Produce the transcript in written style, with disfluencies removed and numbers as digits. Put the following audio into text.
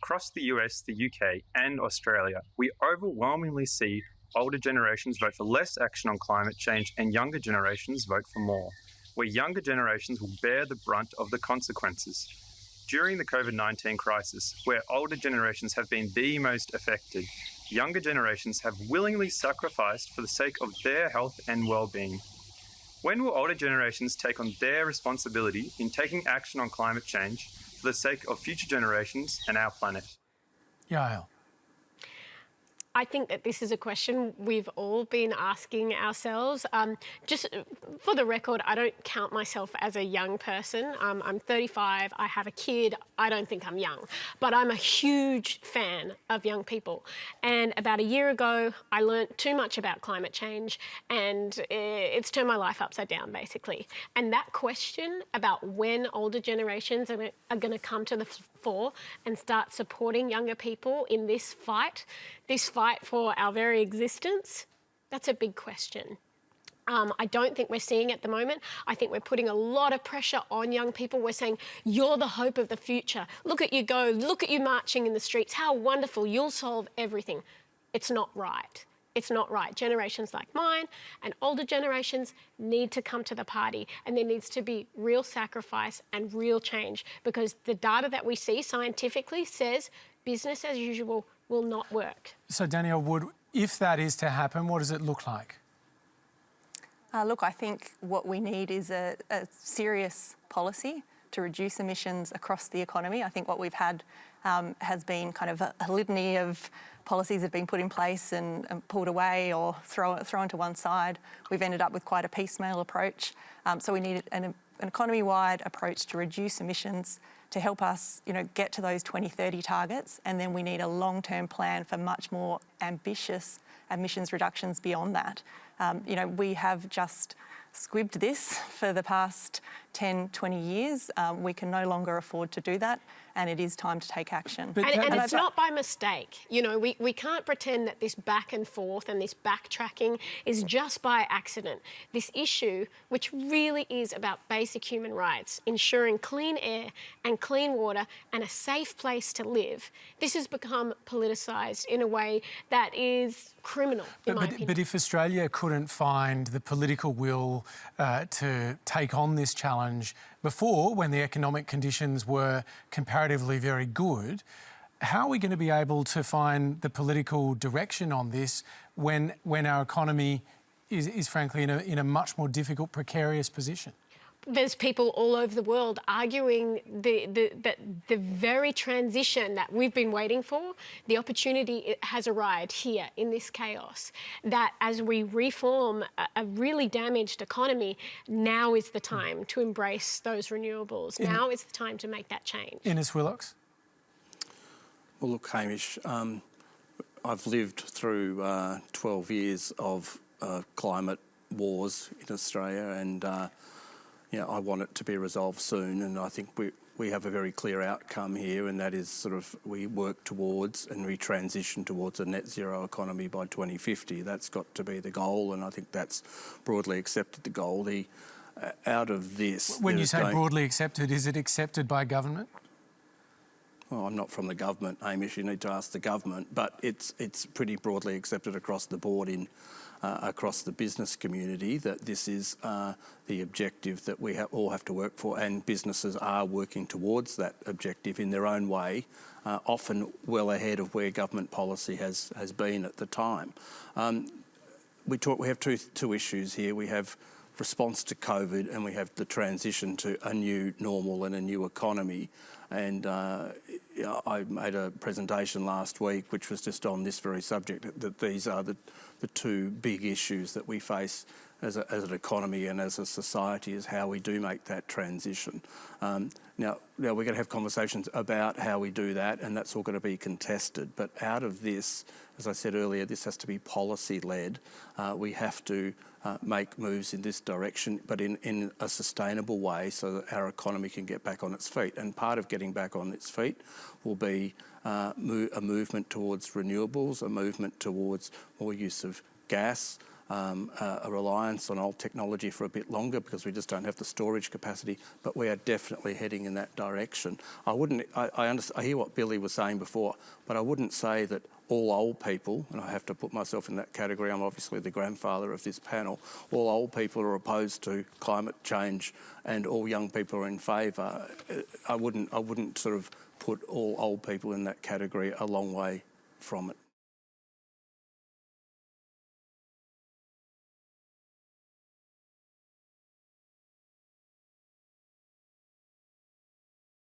across the US, the UK, and Australia, we overwhelmingly see older generations vote for less action on climate change and younger generations vote for more, where younger generations will bear the brunt of the consequences. During the COVID-19 crisis, where older generations have been the most affected, younger generations have willingly sacrificed for the sake of their health and well-being. When will older generations take on their responsibility in taking action on climate change for the sake of future generations and our planet? Yael. I think that this is a question we've all been asking ourselves. Just for the record, I don't count myself as a young person. I'm 35, I have a kid, I don't think I'm young, but I'm a huge fan of young people. And about a year ago, I learnt too much about climate change and it's turned my life upside down, basically. And that question about when older generations are going to come to the fore and start supporting younger people in this fight for our very existence, that's a big question. I don't think we're seeing it at the moment. I think we're putting a lot of pressure on young people. We're saying, you're the hope of the future. Look at you go, look at you marching in the streets. How wonderful, you'll solve everything. It's not right. It's not right. Generations like mine and older generations need to come to the party, and there needs to be real sacrifice and real change, because the data that we see scientifically says business as usual will not work. So, Danielle, if that is to happen, what does it look like? Look, I think what we need is a serious policy to reduce emissions across the economy. I think what we've had has been kind of a litany of policies that have been put in place and pulled away or thrown to one side. We've ended up with quite a piecemeal approach. So we need an economy-wide approach to reduce emissions to help us, get to those 2030 targets. And then we need a long-term plan for much more ambitious emissions reductions beyond that. We have just squibbed this for the past 10, 20 years. We can no longer afford to do that, and it is time to take action. And it's not by mistake. We can't pretend that this back and forth and this backtracking is just by accident. This issue, which really is about basic human rights, ensuring clean air and clean water and a safe place to live, this has become politicised in a way that is criminal, in my opinion. But if Australia couldn't find the political will to take on this challenge before, when the economic conditions were comparatively very good, how are we going to be able to find the political direction on this when our economy is frankly in a much more difficult, precarious position? There's people all over the world arguing that the very transition that we've been waiting for, the opportunity has arrived here in this chaos, that as we reform a really damaged economy, now is the time to embrace those renewables. Now is the time to make that change. Ines Willox? Well, look, Hamish, I've lived through 12 years of climate wars in Australia, and I want it to be resolved soon, and I think we have a very clear outcome here, and that is we work towards and we transition towards a net zero economy by 2050. That's got to be the goal, and I think that's broadly accepted the goal. Out of this... When you say broadly accepted, is it accepted by government? Well, I'm not from the government, Hamish, you need to ask the government, but it's pretty broadly accepted across the board across the business community that this is the objective that we all have to work for, and businesses are working towards that objective in their own way, often well ahead of where government policy has been at the time. We have two issues here. We have response to COVID, and we have the transition to a new normal and a new economy. And I made a presentation last week which was just on this very subject, that these are the two big issues that we face as an economy and as a society, is how we do make that transition. Now we're going to have conversations about how we do that, and that's all going to be contested. But out of this, as I said earlier, this has to be policy-led. We have to make moves in this direction, but in a sustainable way, so that our economy can get back on its feet. And part of getting back on its feet will be a movement towards renewables, a movement towards more use of gas, a reliance on old technology for a bit longer because we just don't have the storage capacity, but we are definitely heading in that direction. I hear what Billy was saying before, but I wouldn't say that all old people, and I have to put myself in that category, I'm obviously the grandfather of this panel, all old people are opposed to climate change and all young people are in favour. I wouldn't sort of put all old people in that category, a long way from it.